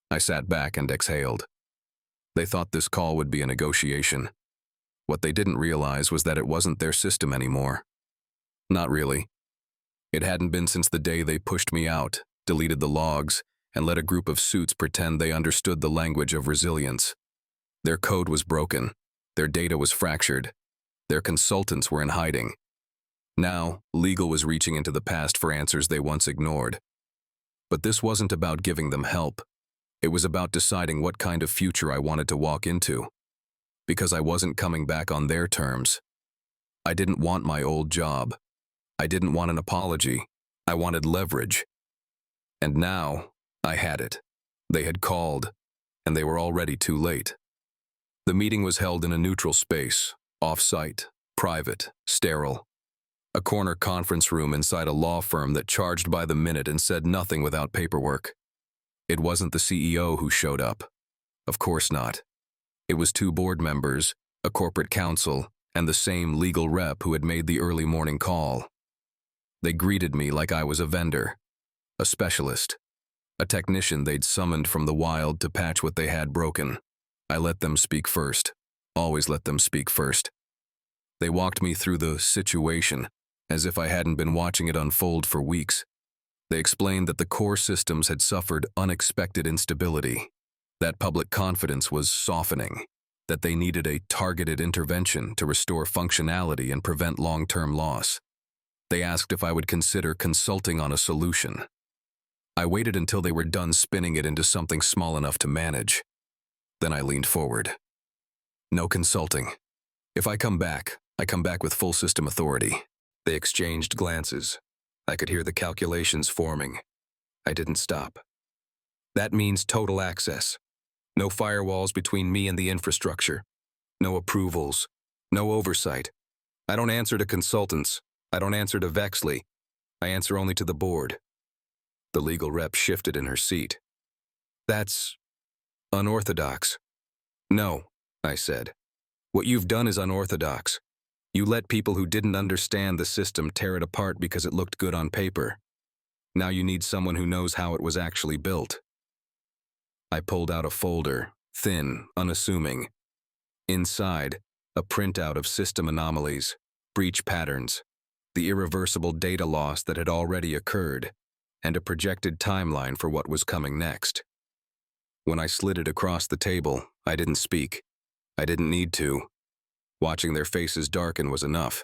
I sat back and exhaled. They thought this call would be a negotiation. What they didn't realize was that it wasn't their system anymore. Not really. It hadn't been since the day they pushed me out, deleted the logs, and let a group of suits pretend they understood the language of resilience. Their code was broken. Their data was fractured. Their consultants were in hiding. Now, legal was reaching into the past for answers they once ignored. But this wasn't about giving them help. It was about deciding what kind of future I wanted to walk into. Because I wasn't coming back on their terms. I didn't want my old job. I didn't want an apology. I wanted leverage. And now, I had it. They had called, and they were already too late. The meeting was held in a neutral space, off-site, private, sterile. A corner conference room inside a law firm that charged by the minute and said nothing without paperwork. It wasn't the CEO who showed up. Of course not. It was 2 board members, a corporate counsel, and the same legal rep who had made the early morning call. They greeted me like I was a vendor, a specialist, a technician they'd summoned from the wild to patch what they had broken. I let them speak first, always let them speak first. They walked me through the situation as if I hadn't been watching it unfold for weeks. They explained that the core systems had suffered unexpected instability, that public confidence was softening, that they needed a targeted intervention to restore functionality and prevent long-term loss. They asked if I would consider consulting on a solution. I waited until they were done spinning it into something small enough to manage. Then I leaned forward. "No consulting. If I come back with full system authority." They exchanged glances. I could hear the calculations forming. I didn't stop. "That means total access. No firewalls between me and the infrastructure. No approvals. No oversight. I don't answer to consultants. I don't answer to Vexley. I answer only to the board." The legal rep shifted in her seat. "That's unorthodox." "No," I said. "What you've done is unorthodox. You let people who didn't understand the system tear it apart because it looked good on paper. Now you need someone who knows how it was actually built. I pulled out a folder, thin, unassuming. Inside, a printout of system anomalies, breach patterns, the irreversible data loss that had already occurred, and a projected timeline for what was coming next. When I slid it across the table, I didn't speak. I didn't need to. Watching their faces darken was enough.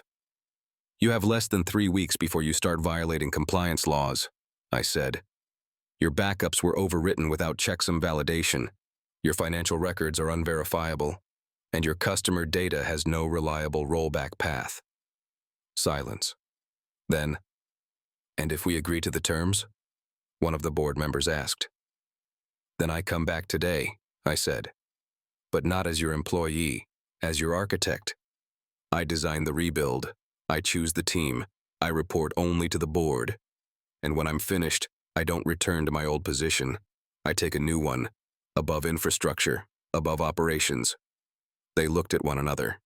You have less than 3 weeks before you start violating compliance laws, I said. Your backups were overwritten without checksum validation. Your financial records are unverifiable, and your customer data has no reliable rollback path. Silence. Then, and if we agree to the terms? One of the board members asked. Then I come back today, I said. But not as your employee, as your architect. I design the rebuild. I choose the team. I report only to the board. And when I'm finished, I don't return to my old position. I take a new one, above infrastructure, above operations. They looked at one another.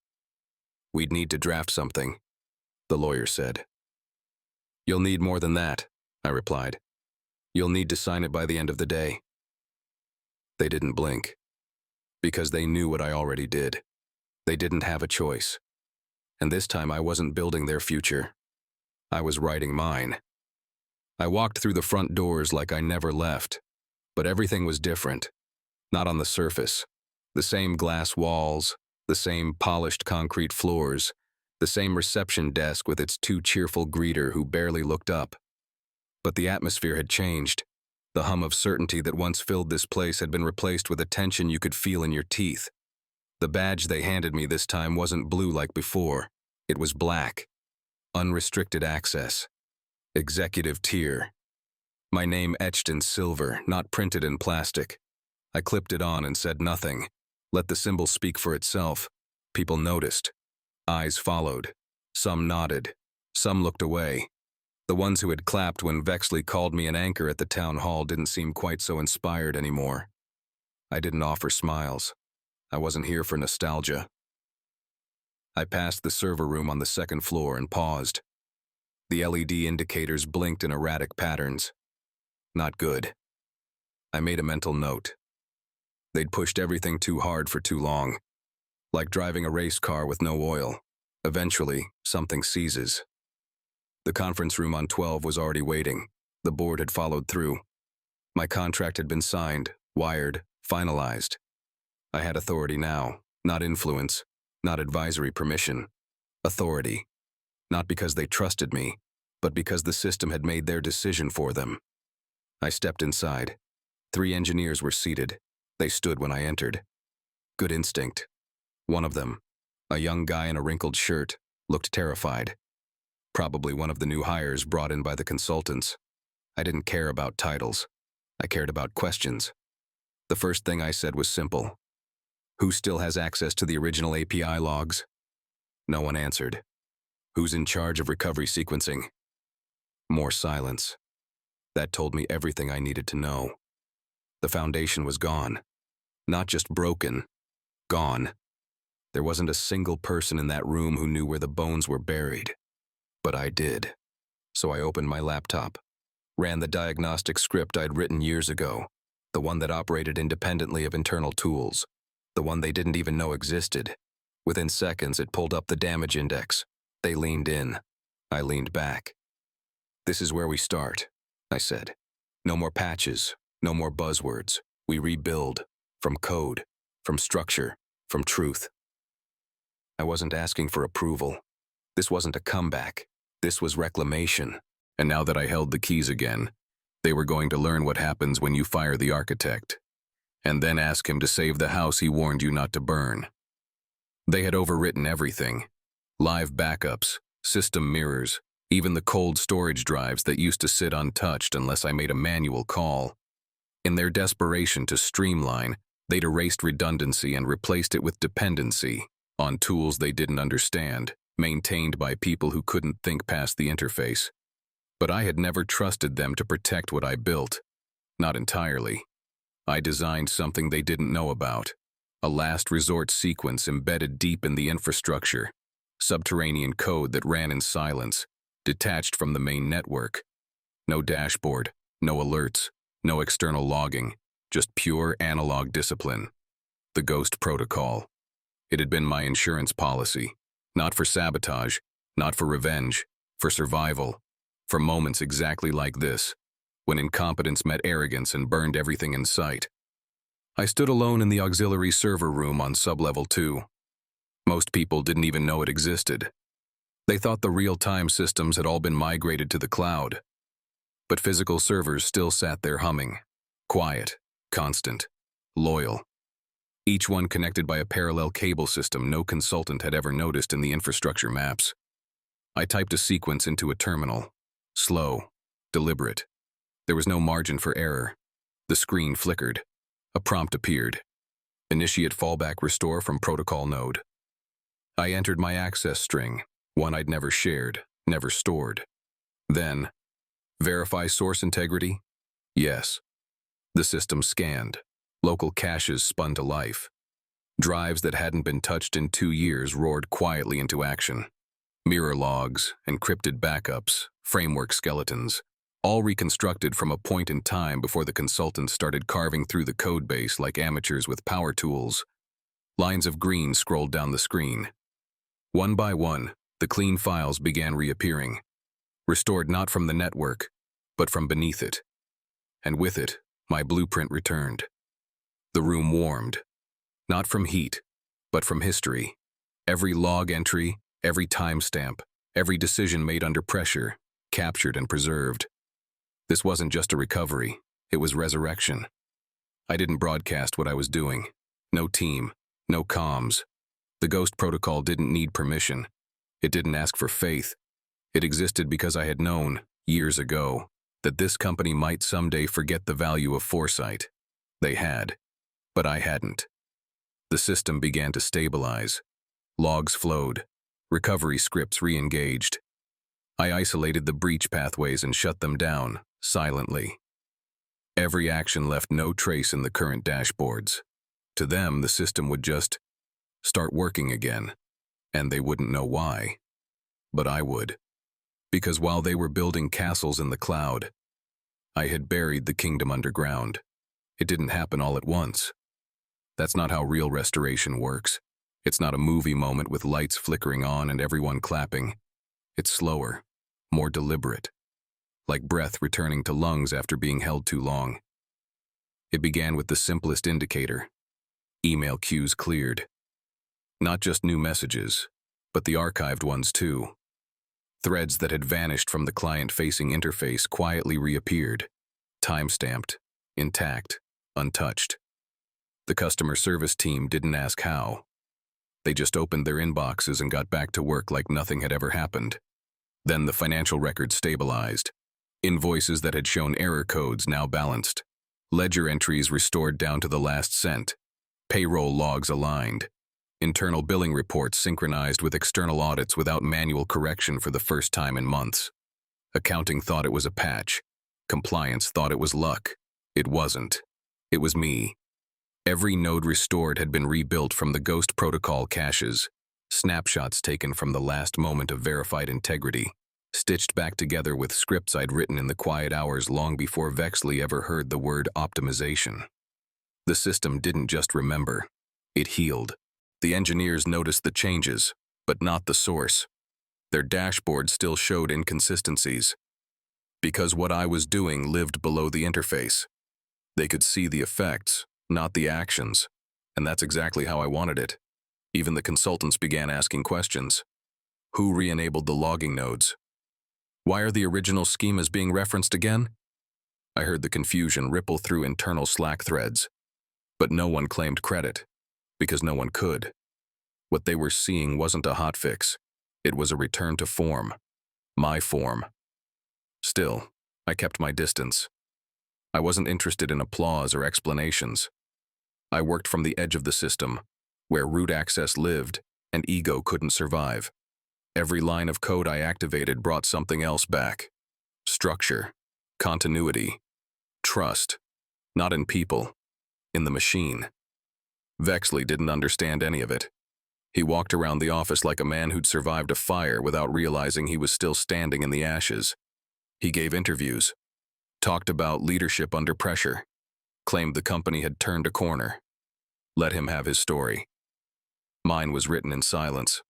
We'd need to draft something, the lawyer said. You'll need more than that, I replied. You'll need to sign it by the end of the day. They didn't blink, because they knew what I already did. They didn't have a choice. And this time I wasn't building their future. I was writing mine. I walked through the front doors like I never left, but everything was different. Not on the surface. The same glass walls, the same polished concrete floors, the same reception desk with its too cheerful greeter who barely looked up. But the atmosphere had changed. The hum of certainty that once filled this place had been replaced with a tension you could feel in your teeth. The badge they handed me this time wasn't blue like before. It was black. Unrestricted access. Executive tier. My name etched in silver, not printed in plastic. I clipped it on and said nothing. Let the symbol speak for itself. People noticed. Eyes followed. Some nodded. Some looked away. The ones who had clapped when Vexley called me an anchor at the town hall didn't seem quite so inspired anymore. I didn't offer smiles. I wasn't here for nostalgia. I passed the server room on the second floor and paused. The LED indicators blinked in erratic patterns. Not good. I made a mental note. They'd pushed everything too hard for too long. Like driving a race car with no oil. Eventually, something seizes. The conference room on 12 was already waiting. The board had followed through. My contract had been signed, wired, finalized. I had authority now, not influence, not advisory permission. Authority. Not because they trusted me, but because the system had made their decision for them. I stepped inside. 3 engineers were seated. They stood when I entered. Good instinct. One of them, a young guy in a wrinkled shirt, looked terrified. Probably one of the new hires brought in by the consultants. I didn't care about titles. I cared about questions. The first thing I said was simple. Who still has access to the original API logs? No one answered. Who's in charge of recovery sequencing? More silence. That told me everything I needed to know. The foundation was gone. Not just broken. Gone. There wasn't a single person in that room who knew where the bones were buried. But I did. So I opened my laptop, ran the diagnostic script I'd written years ago, the one that operated independently of internal tools, the one they didn't even know existed. Within seconds, it pulled up the damage index. They leaned in. I leaned back. This is where we start, I said. No more patches, no more buzzwords. We rebuild. From code, from structure, from truth. I wasn't asking for approval. This wasn't a comeback. This was reclamation. And now that I held the keys again, they were going to learn what happens when you fire the architect, and then ask him to save the house he warned you not to burn. They had overwritten everything. Live backups, system mirrors, even the cold storage drives that used to sit untouched unless I made a manual call. In their desperation to streamline, they'd erased redundancy and replaced it with dependency on tools they didn't understand, maintained by people who couldn't think past the interface. But I had never trusted them to protect what I built. Not entirely. I designed something they didn't know about. A last resort sequence embedded deep in the infrastructure. Subterranean code that ran in silence, detached from the main network. No dashboard, no alerts, no external logging, just pure analog discipline. The Ghost Protocol. It had been my insurance policy, not for sabotage, not for revenge, for survival, for moments exactly like this, when incompetence met arrogance and burned everything in sight. I stood alone in the auxiliary server room on sublevel 2. Most people didn't even know it existed. They thought the real-time systems had all been migrated to the cloud. But physical servers still sat there humming, quiet, constant, loyal. Each one connected by a parallel cable system no consultant had ever noticed in the infrastructure maps. I typed a sequence into a terminal. Slow, deliberate. There was no margin for error. The screen flickered. A prompt appeared. Initiate fallback restore from protocol node. I entered my access string, one I'd never shared, never stored. Then, verify source integrity? Yes. The system scanned. Local caches spun to life. Drives that hadn't been touched in 2 years roared quietly into action. Mirror logs, encrypted backups, framework skeletons, all reconstructed from a point in time before the consultants started carving through the codebase like amateurs with power tools. Lines of green scrolled down the screen. One by one, the clean files began reappearing, restored not from the network, but from beneath it. And with it, my blueprint returned. The room warmed, not from heat, but from history. Every log entry, every timestamp, every decision made under pressure, captured and preserved. This wasn't just a recovery, it was resurrection. I didn't broadcast what I was doing. No team, no comms. The Ghost Protocol didn't need permission. It didn't ask for faith. It existed because I had known, years ago, that this company might someday forget the value of foresight. They had, but I hadn't. The system began to stabilize. Logs flowed. Recovery scripts re-engaged. I isolated the breach pathways and shut them down, silently. Every action left no trace in the current dashboards. To them, the system would just start working again, and they wouldn't know why. But I would. Because while they were building castles in the cloud, I had buried the kingdom underground. It didn't happen all at once. That's not how real restoration works. It's not a movie moment with lights flickering on and everyone clapping. It's slower, more deliberate, like breath returning to lungs after being held too long. It began with the simplest indicator. Email queues cleared. Not just new messages, but the archived ones too. Threads that had vanished from the client-facing interface quietly reappeared, time-stamped, intact, untouched. The customer service team didn't ask how. They just opened their inboxes and got back to work like nothing had ever happened. Then the financial records stabilized. Invoices that had shown error codes now balanced. Ledger entries restored down to the last cent. Payroll logs aligned. Internal billing reports synchronized with external audits without manual correction for the first time in months. Accounting thought it was a patch. Compliance thought it was luck. It wasn't. It was me. Every node restored had been rebuilt from the Ghost Protocol caches, snapshots taken from the last moment of verified integrity, stitched back together with scripts I'd written in the quiet hours long before Vexley ever heard the word optimization. The system didn't just remember. It healed. The engineers noticed the changes, but not the source. Their dashboard still showed inconsistencies. Because what I was doing lived below the interface. They could see the effects, not the actions, and that's exactly how I wanted it. Even the consultants began asking questions. Who re-enabled the logging nodes? Why are the original schemas being referenced again? I heard the confusion ripple through internal Slack threads. But no one claimed credit, because no one could. What they were seeing wasn't a hotfix. It was a return to form. My form. Still, I kept my distance. I wasn't interested in applause or explanations. I worked from the edge of the system, where root access lived and ego couldn't survive. Every line of code I activated brought something else back. Structure, continuity, trust, not in people, in the machine. Vexley didn't understand any of it. He walked around the office like a man who'd survived a fire without realizing he was still standing in the ashes. He gave interviews, talked about leadership under pressure, claimed the company had turned a corner. Let him have his story. Mine was written in silence.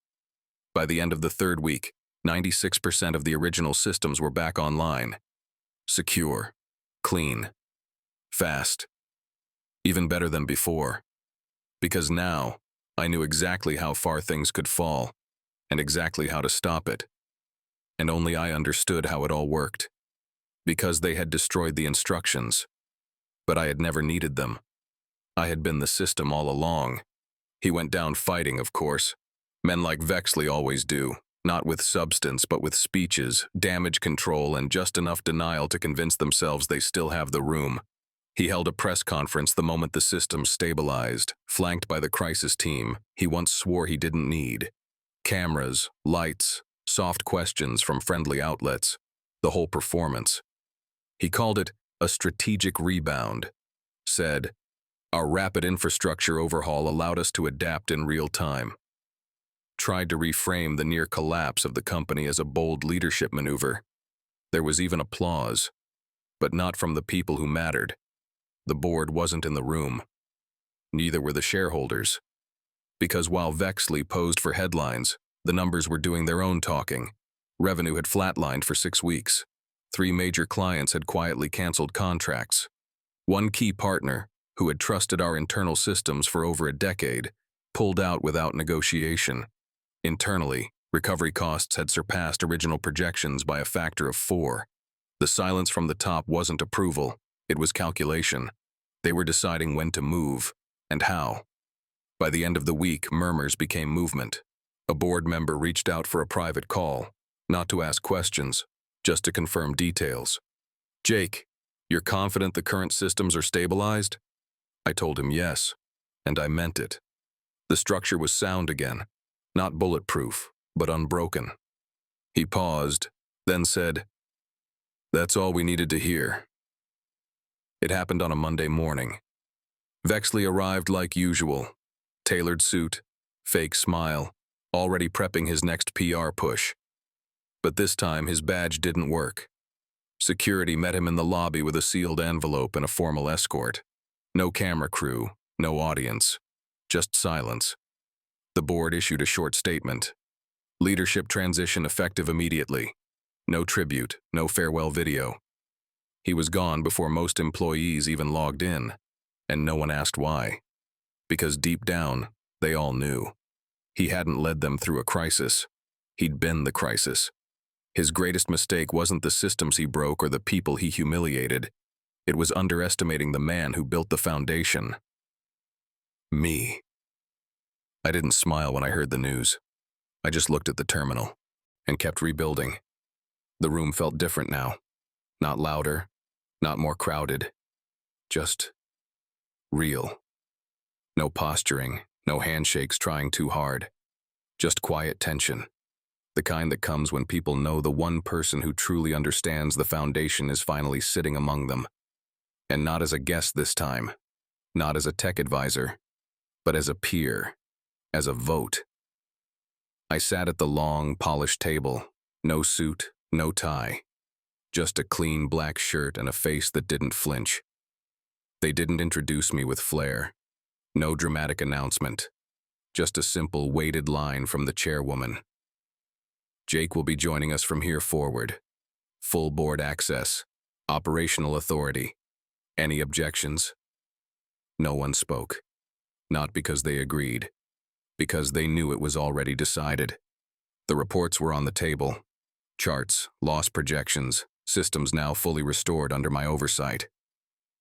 By the end of the third week, 96% of the original systems were back online. Secure, clean, fast. Even better than before. Because now, I knew exactly how far things could fall, and exactly how to stop it. And only I understood how it all worked. Because they had destroyed the instructions. But I had never needed them. I had been the system all along. He went down fighting, of course. Men like Vexley always do, not with substance but with speeches, damage control, and just enough denial to convince themselves they still have the room. He held a press conference the moment the system stabilized, flanked by the crisis team he once swore he didn't need. Cameras, lights, soft questions from friendly outlets, the whole performance. He called it a strategic rebound. Said, "Our rapid infrastructure overhaul allowed us to adapt in real time." Tried to reframe the near collapse of the company as a bold leadership maneuver. There was even applause, but not from the people who mattered. The board wasn't in the room. Neither were the shareholders. Because while Vexley posed for headlines, the numbers were doing their own talking. Revenue had flatlined for 6 weeks. 3 major clients had quietly canceled contracts. One key partner, who had trusted our internal systems for over a decade, pulled out without negotiation. Internally, recovery costs had surpassed original projections by a factor of 4. The silence from the top wasn't approval, it was calculation. They were deciding when to move, and how. By the end of the week, murmurs became movement. A board member reached out for a private call, not to ask questions, just to confirm details. "Jake, you're confident the current systems are stabilized?" I told him yes, and I meant it. The structure was sound again, not bulletproof, but unbroken. He paused, then said, "That's all we needed to hear." It happened on a Monday morning. Vexley arrived like usual, tailored suit, fake smile, already prepping his next PR push. But this time his badge didn't work. Security met him in the lobby with a sealed envelope and a formal escort. No camera crew, no audience, just silence. The board issued a short statement. Leadership transition effective immediately. No tribute, no farewell video. He was gone before most employees even logged in, and no one asked why. Because deep down, they all knew. He hadn't led them through a crisis. He'd been the crisis. His greatest mistake wasn't the systems he broke or the people he humiliated. It was underestimating the man who built the foundation. Me. I didn't smile when I heard the news. I just looked at the terminal and kept rebuilding. The room felt different now. Not louder, not more crowded. Just real. No posturing, no handshakes trying too hard. Just quiet tension. The kind that comes when people know the one person who truly understands the foundation is finally sitting among them. And not as a guest this time, not as a tech advisor, but as a peer, as a vote. I sat at the long, polished table, no suit, no tie, just a clean black shirt and a face that didn't flinch. They didn't introduce me with flair, no dramatic announcement, just a simple weighted line from the chairwoman. Jake will be joining us from here forward. Full board access, operational authority. Any objections? No one spoke. Not because they agreed, because they knew it was already decided. The reports were on the table. Charts, loss projections, systems now fully restored under my oversight.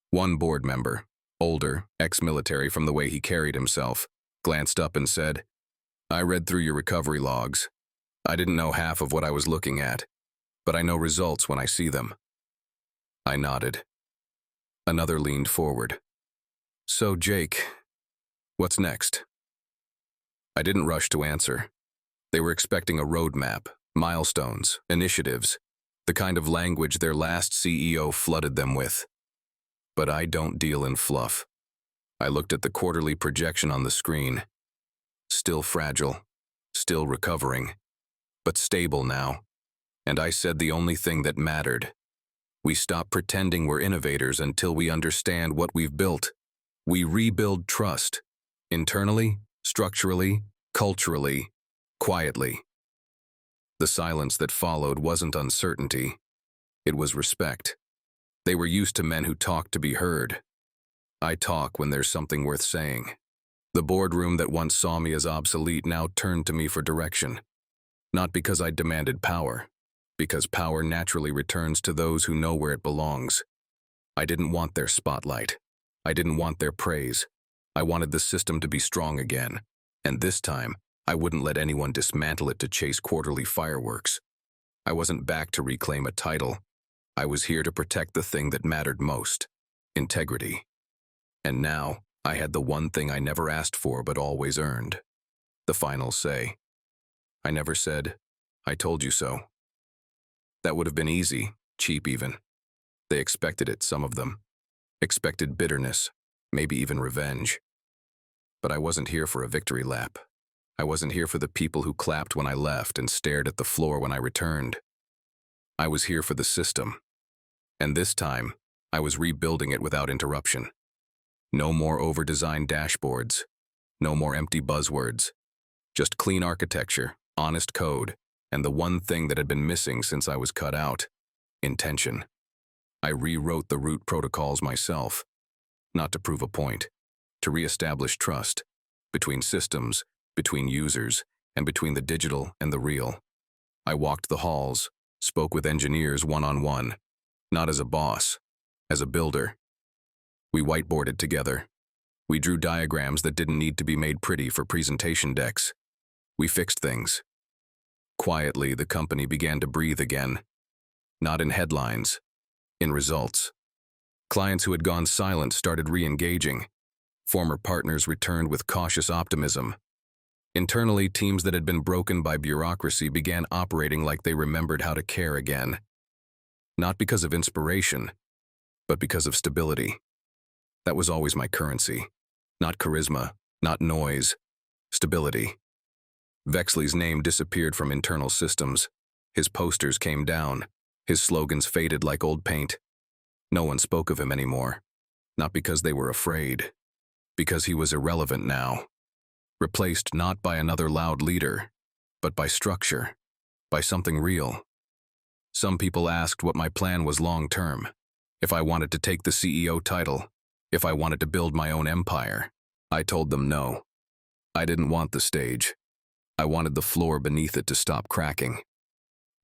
One board member, older, ex-military from the way he carried himself, glanced up and said, "I read through your recovery logs. I didn't know half of what I was looking at, but I know results when I see them." I nodded. Another leaned forward. "So, Jake, what's next?" I didn't rush to answer. They were expecting a roadmap, milestones, initiatives, the kind of language their last CEO flooded them with. But I don't deal in fluff. I looked at the quarterly projection on the screen. Still fragile, still recovering, but stable now. And I said the only thing that mattered. We stop pretending we're innovators until we understand what we've built. We rebuild trust, internally, structurally, culturally, quietly. The silence that followed wasn't uncertainty. It was respect. They were used to men who talked to be heard. I talk when there's something worth saying. The boardroom that once saw me as obsolete now turned to me for direction. Not because I demanded power, because power naturally returns to those who know where it belongs. I didn't want their spotlight. I didn't want their praise. I wanted the system to be strong again. And this time, I wouldn't let anyone dismantle it to chase quarterly fireworks. I wasn't back to reclaim a title. I was here to protect the thing that mattered most: integrity. And now, I had the one thing I never asked for but always earned: the final say. I never said, "I told you so." That would have been easy, cheap even. They expected it, some of them. Expected bitterness, maybe even revenge. But I wasn't here for a victory lap. I wasn't here for the people who clapped when I left and stared at the floor when I returned. I was here for the system. And this time, I was rebuilding it without interruption. No more over-designed dashboards. No more empty buzzwords. Just clean architecture, honest code, and the one thing that had been missing since I was cut out: intention. I rewrote the root protocols myself, not to prove a point, to reestablish trust between systems, between users, and between the digital and the real. I walked the halls, spoke with engineers one-on-one, not as a boss, as a builder. We whiteboarded together. We drew diagrams that didn't need to be made pretty for presentation decks. We fixed things. Quietly, the company began to breathe again. Not in headlines, in results. Clients who had gone silent started re-engaging. Former partners returned with cautious optimism. Internally, teams that had been broken by bureaucracy began operating like they remembered how to care again. Not because of inspiration, but because of stability. That was always my currency. Not charisma, not noise, stability. Vexley's name disappeared from internal systems. His posters came down. His slogans faded like old paint. No one spoke of him anymore. Not because they were afraid. Because he was irrelevant now. Replaced not by another loud leader, but by structure, by something real. Some people asked what my plan was long-term. If I wanted to take the CEO title, if I wanted to build my own empire. I told them no. I didn't want the stage. I wanted the floor beneath it to stop cracking.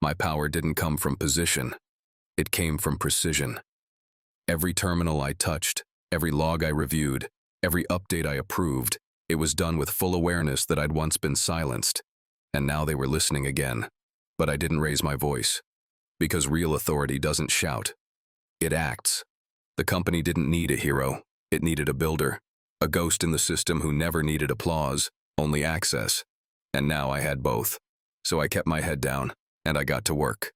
My power didn't come from position. It came from precision. Every terminal I touched, every log I reviewed, every update I approved, it was done with full awareness that I'd once been silenced, and now they were listening again. But I didn't raise my voice, because real authority doesn't shout. It acts. The company didn't need a hero. It needed a builder, a ghost in the system who never needed applause, only access. And now I had both. So I kept my head down, and I got to work.